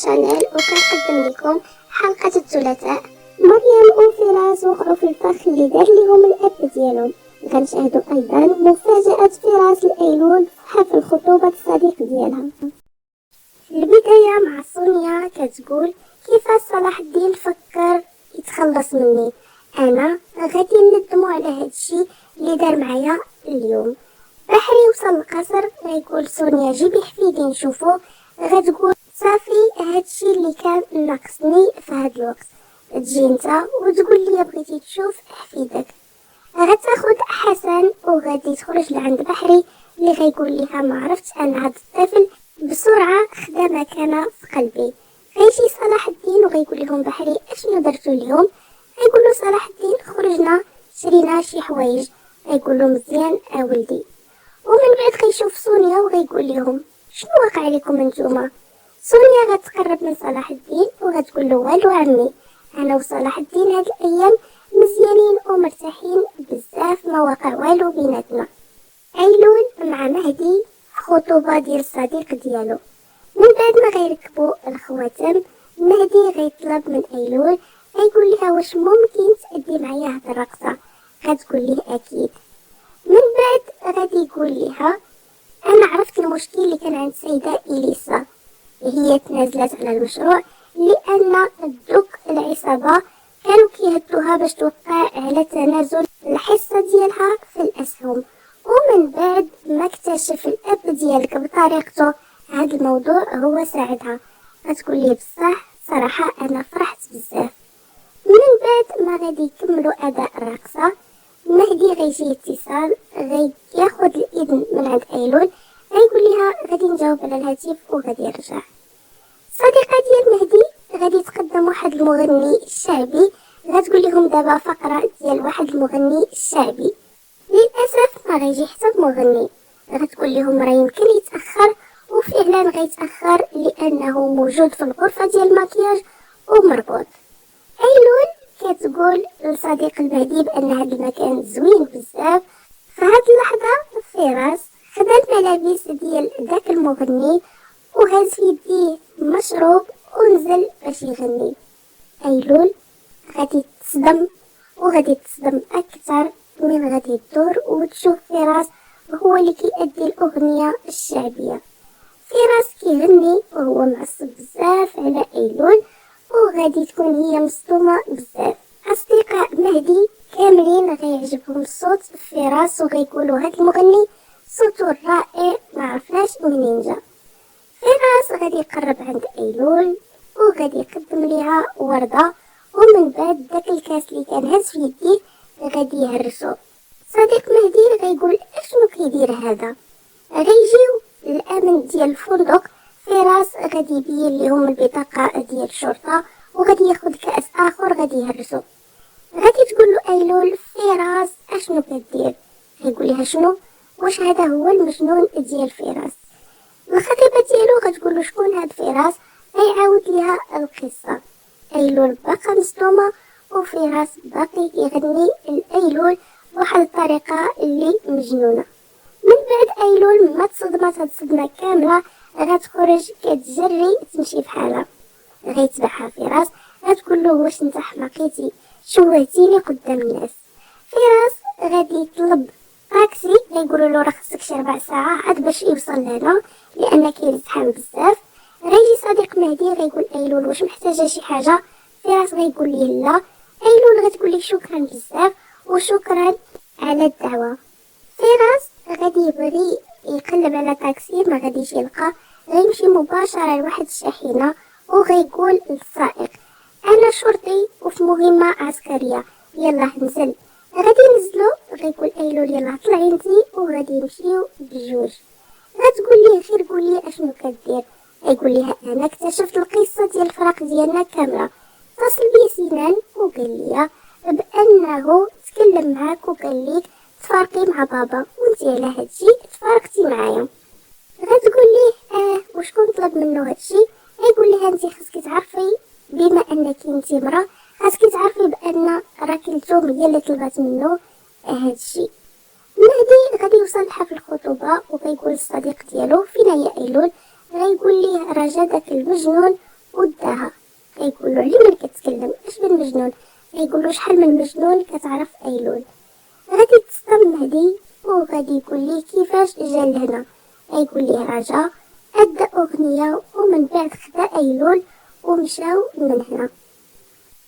شانيل وكنقدم لكم حلقة الثلاثاء. مريم وفراس وقعوا في الفخ اللي دار لهم الاب ديالهم. غنشاهدوا ايضا مفاجأة فراس لأيلول في حفل خطوبة الصديق ديالها. في البداية مع سونيا كتقول كيفاش صلاح الدين فكر يتخلص مني، انا غادي ندمو على هادشي اللي دار معايا اليوم. بحري وصل القصر غيقول سونيا جيبي حفيدي نشوفو، غتقول صافي هادشي اللي كان ناقصني في هاد الوقت، تجي نتا وتقول لي بغيتي تشوف حفيدك. غتاخد حسن وغادي تخرج لعند بحري اللي غيقول ليها ما عرفتش انا هاد الطفل بسرعه خدا مكانه في قلبي. غيجي صلاح الدين وغيقول لهم بحري اشنو درتو اليوم، غيقولوا صلاح الدين خرجنا شرينا شي حوايج، غيقولوا مزيان ولدي. ومن بعد غيشوف سونيا وغيقول لهم شنو واقع عليكم نتوما. سونيا غتقرب من صلاح الدين وغتقول له والو عمي، انا وصلاح الدين هاد الايام مزيانين ومرتاحين بزاف، ما واقع والو بيناتنا. ايلول مع مهدي خطوبه ديال الصديق ديالو. من بعد ما غيركبوا الخواتم مهدي غيطلب من ايلول، غيقول لها واش ممكن تأدي معايا هاد الرقصه، غتقول ليه اكيد. من بعد غادي يقول لها انا عرفت المشكل اللي كان عند السيده اليسا، هي تنازلت على المشروع لان الدوك العصابه كانوا كيهدوها باش توقع على تنازل الحصه ديالها في الاسهم. ومن بعد ما اكتشف الاب ديالك بطريقته هذا الموضوع هو ساعدها. غتقول لي بصح صراحه انا فرحت بزاف. من بعد ما غادي يكملوا اداء الرقصه مهدي غيجي اتصال غياخد الاذن من عند ايلول، غيقول لها غادي نجاوب على الهاتف وغادي يرجع. صديقه ديال مهدي غادي تقدم واحد المغني الشعبي، غتقول لهم دابا فقره ديال واحد المغني الشعبي. للاسف ما غيجي حتى مغني، غتقول لهم راه يمكن يتاخر، وفعلا غيتاخر لانه موجود في الغرفه ديال المكياج ومربوط. ايلول كتقول لصديق المهدي بان هذا المكان زوين بزاف. في هاد اللحظه فراس خدا الملابس ديال داك المغني وهز في يديه مشروب ونزل باش يغني. ايلول غادي تصدم وغادي تصدم اكثر من غادي تدور وتشوف فراس هو اللي كيأدي الاغنيه الشعبيه. فراس كيغني وهو معصب بزاف على ايلول وغادي تكون هي مصدومه بزاف. اصدقاء مهدي كاملين غيعجبهم الصوت فراس وغيقولوا هاد المغني صوته رائع ما عرفناش منين جا. فراس غادي يقرب عند ايلول وغادي يقدم ليها ورده، ومن بعد داك الكاس اللي كان هز في يديه غادي يهرسو. صديق مهدي غيقول اشنو كيدير هذا، غيجيو الامن ديال الفندق. فراس غادي يبين لهم البطاقه ديال الشرطه وغادي ياخذ كاس اخر غادي يهرسو. غادي تقول له ايلول فراس اشنو كدير، غيقول لها شنو، واش هذا هو المجنون ديال فراس. الخطيبه ديالو غتقول له شكون هاد فراس، غيعاود ليها القصه. ايلول باقا مصدومه وفراس باقي كيغني لايلول بواحد الطريقه اللي مجنونه. من بعد ايلول ما تصدمت هاد الصدمه كامله غتخرج كتجري تمشي بحالها. غيتبعها فراس غتقول له واش انت حماقيتي شوهتيني قدام الناس. فراس غادي يطلب طاكسي، غيقولوا له راه خصك شي 4 ساعات باش يوصل لهنا لان كاين زحام بزاف. غيجي صديق مهدي غيقول ايلول واش محتاجه شي حاجه، فراس غيقول ليه لا. ايلول غتقول ليه شكرا بزاف وشكرا على الدعوه. فراس غادي يبغي يقلب على طاكسي ما غاديش يلقى، غيمشي مباشره لواحد الشاحنه وغيقول للسائق انا شرطي وفي مهمه عسكريه يلا نزل. غادي ينزلوا غيقول ايلول يلا طلعي انتي وغادي يمشيو بجوج. غتقول ليه غير قول لي اشنو كدير، غيقول ليها انا اكتشفت القصه ديال الفراق ديالنا كامله، اتصل بي سنان وقال لي بانه تكلم معاك وقال ليك تفارقي مع بابا وانتي على هادشي تفارقتي معايا. غتقول ليه وشكون طلب منه هادشي، غيقول لها انتي خاصك تعرفي بما انك انتي مرا خاصك تعرفي بان راه كلثوم هي اللي طلبات منه هادشي. مهدي غادي يوصل لحفل الخطوبه وغيقول للصديق ديالو فين هي ايلول، غيقول ليه راه جا داك المجنون وداها. غيقول له علي من كتكلم اش من مجنون؟ غيقول له شحال من مجنون كتعرف ايلول؟ غادي تصدم مهدي وغادي يقول ليه كيفاش جا لهنا. غيقول ليه رجا ادى اغنيه ومن بعد خدا ايلول ومشاو من هنا.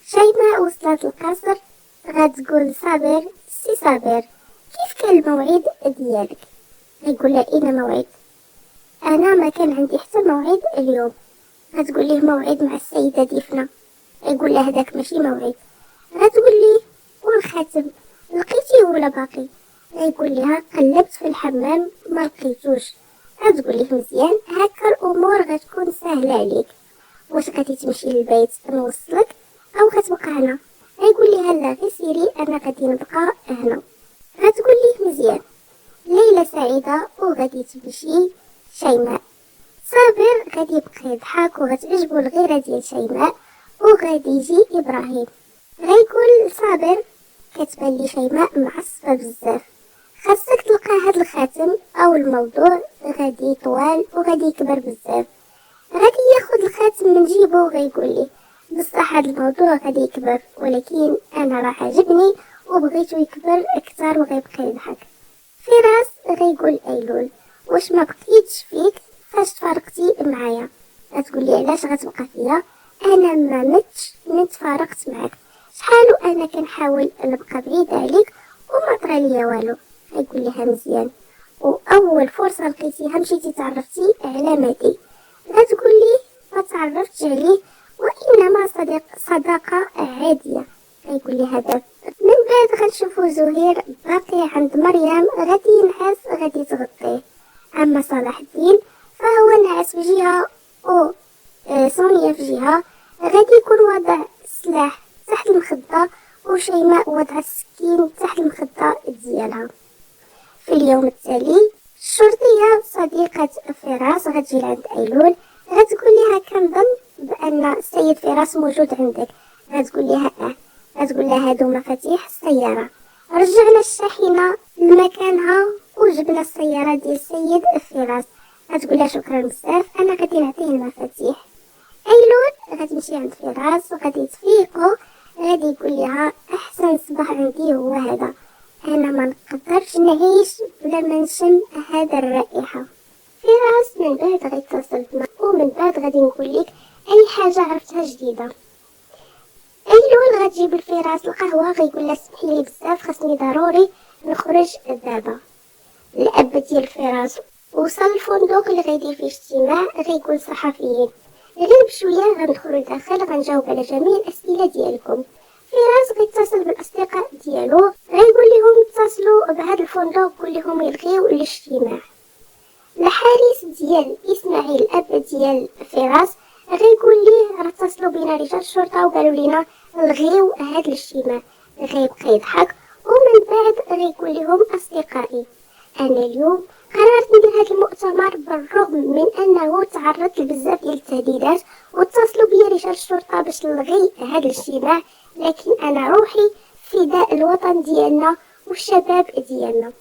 شيماء وصلت القصر غتقول صابر سي صابر كيف كان الموعد ديالك؟ غيقول لها اين موعد؟ انا ما كان عندي حتى موعد اليوم. غتقول ليه موعد مع السيده ديفنا. غيقول لها هذاك ماشي موعد. غتقول ليه والخاتم لقيتيه ولا باقي؟ غيقول لها قلبت في الحمام ما لقيتوش. غتقول ليه مزيان هكا الامور غتكون سهله عليك. واش غادي تمشي للبيت نوصلك او غتبقى هنا؟ غيقول لها لا غير سيري انا غادي نبقى هنا. غتقول ليه مزيان. ليله سعيده وغادي تمشي شيماء. صابر غادي يبقى يضحك وغتعجبو الغيره ديال شيماء وغادي يجي ابراهيم. غيقول صابر كتبان لي شيماء معصبه بزاف، خاصك تلقى هاد الخاتم او الموضوع غادي يطول وغادي يكبر بزاف. غادي ياخد الخاتم من جيبو وغيقول لي بصح هاد الموضوع غادي يكبر ولكن انا راه عجبني وبغيتو يكبر اكثر وغيبقى يضحك. فراس غيقول ايلول واش ما بقيتش فيك فاش تفارقتي معايا؟ غتقول لي علاش غتبقى فيا؟ انا ما متش من تفارقت معاك، شحال وانا كنحاول نبقى بعيد عليك وما طرا ليا والو. غيقول لها مزيان واول فرصه لقيتيها مشيتي تعرفتي على مهدي. غتقول لي ما تعرفتش عليه وانما صداقه عاديه. غيقول لي هذا من بعد غنشوفو زهير باقي عند مريم غادي ينعس غادي تغطيه. اما صلاح الدين فهو نعس في جهه و سونيا في جهه. غادي يكون وضع السلاح تحت المخده وشيماء وضع السكين تحت المخده ديالها. في اليوم التالي الشرطيه صديقه فراس غتجي لعند ايلول. غتقول لها كنظن بان السيد فراس موجود عندك. غتقول لها غتقول لها هادو مفاتيح السياره، رجعنا الشاحنه لمكانها وجبنا السياره ديال السيد فراس. غتقول لها شكرا بزاف انا غادي نعطيه المفاتيح. ايلول غادي تمشي عند فراس وغادي تفيقو. غادي يقول لها احسن صباح عندي هو هذا، انا ما نقدرش نعيش بلا ما نشم هذا الرائحه. فراس من بعد غيتصل معك ومن بعد غادي نقول لك اي حاجه عرفتها جديده. ايلول غتجيب لفراس القهوه. غيقول لها سمحي لي بزاف خاصني ضروري نخرج دابا. الاب ديال فراس وصل الفندق اللي غيدير فيه اجتماع. غيقول صحفيين غير بشويه غندخلوا لداخل غنجاوب على جميع الاسئله ديالكم. فراس غيتصل بالاصدقاء ديالو. غيقول لهم اتصلوا بهذا الفندق قول لهم يلغيو الاجتماع. الحارس ديال اسماعيل الاب ديال فراس غيقول ليه راه اتصلوا بينا رجال الشرطه وقالوا لنا الغيو هذا الاجتماع. غيبقى يضحك ومن بعد غيقول لهم اصدقائي انا اليوم قررت ندير هذا المؤتمر بالرغم من انه تعرضت لبزاف ديال التهديدات واتصلوا بيا رجال الشرطه باش نلغي هذا الاجتماع، لكن انا روحي فداء الوطن ديالنا والشباب ديالنا.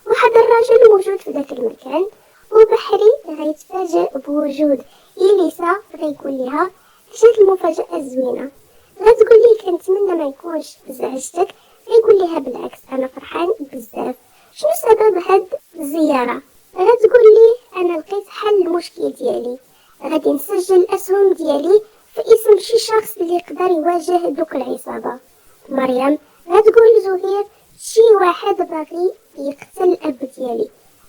واحد الرجل موجود في ذاك المكان وبحري غيتفاجئ بوجود إليسا. غيقول لها جات المفاجأة الزوينة. غتقول لي كنتمنى ما يكونش زعجتك. غيقول لها بالعكس انا فرحان بزاف. شنو سبب هاد الزيارة؟ غتقول لي انا لقيت حل للمشكل ديالي. غادي نسجل الاسهم ديالي في اسم شي شخص اللي يقدر يواجه دوك العصابة. مريم غتقول لزهير شي واحد باغي يقتل الاب ديالي.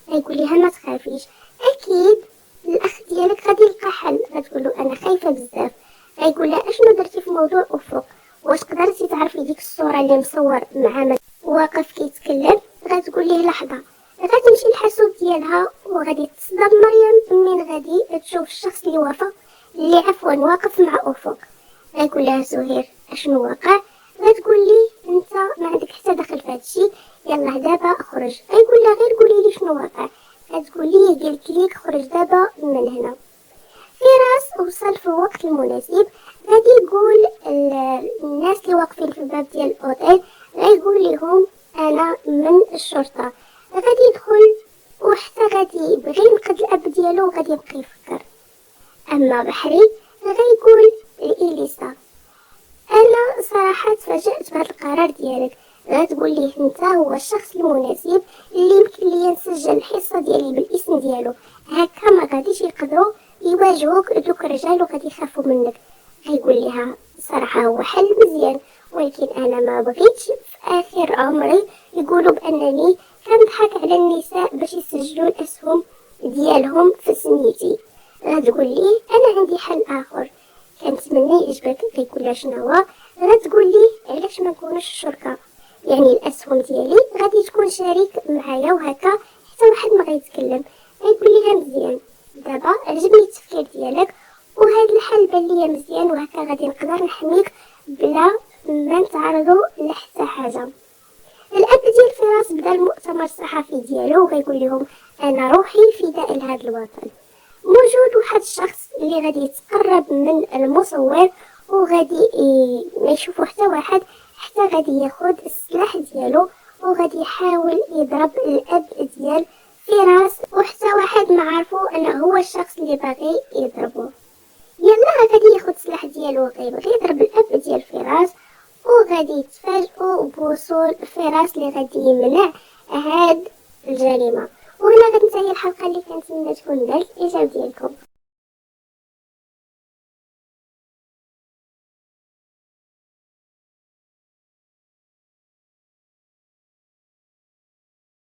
غيقول لها ما تخافيش اكيد الاخ ديالك غادي يلقى حل. غتقول له انا خايفه بزاف. غيقول لها اشنو درتي في موضوع افق؟ واش قدرتي تعرفي ديك الصوره اللي مصور مع واقف كيتكلم؟ غتقول ليه لحظه. غتمشي للحاسوب ديالها وغادي تصدم مريم من غادي تشوف الشخص اللي واقف مع افق. غيقول لها زهير اشنو واقع؟ غتقول لي انت ما عندك حتى دخل في هادشي، يلا دابا اخرج. غيقول لها غير قولي لي شنو واقع. غتقول لي قلت ليك خرج دابا من هنا. فراس وصل في الوقت المناسب. غادي يقول الناس اللي واقفين في الباب ديال الاوتيل غيقول لهم انا من الشرطه. غادي يدخل وحتى غادي يبغي ينقذ الاب ديالو وغادي يبقى يفكر. اما بحري غيقول لإليسا: انا صراحه تفاجأت بهذا القرار ديالك. غتقول ليه انت هو الشخص المناسب اللي يمكن ليا نسجل الحصه ديالي بالاسم ديالو، هكا ما غاديش يقدروا يواجهوك دوك الرجال وغادي يخافوا منك. غيقول ليها: صراحه هو حل مزيان، ولكن انا ما بغيتش في اخر عمري يقولوا بانني كنضحك على النساء باش يسجلوا الاسهم ديالهم في سميتي. غتقول ليه: انا عندي حل اخر كنتمنى يعجبك. غيقول لها: شنو هو؟ غتقول ليه: علاش ما نكونوش شركاء، يعني الاسهم ديالي غادي تكون شريك معايا وهكا حتى واحد ما غيتكلم. غيقول ليها: مزيان، دابا عجبني التفكير ديالك وهذا الحل بان ليا مزيان، وهكا غادي نقدر نحميك بلا ما نتعرضوا لحتى حاجه. الاب ديال فراس بدا المؤتمر الصحفي ديالو وغيقول لهم: انا روحي فداء لهذا الوطن. موجود واحد الشخص اللي غادي يتقرب من المصور وغادي ما يشوفو حتى واحد، حتى غادي ياخد السلاح ديالو وغادي يحاول يضرب الاب ديال فراس، وحتى واحد ما عرفو انه هو الشخص اللي باغي يضربه. يلا غادي ياخد السلاح ديالو وغيبغي يضرب الاب ديال فراس، وغادي يتفاجئوا بوصول فراس اللي غادي يمنع هاد الجريمه. وهنا غتنتهي الحلقه اللي كنتمنى تكون نالت الاعجاب ديالكم.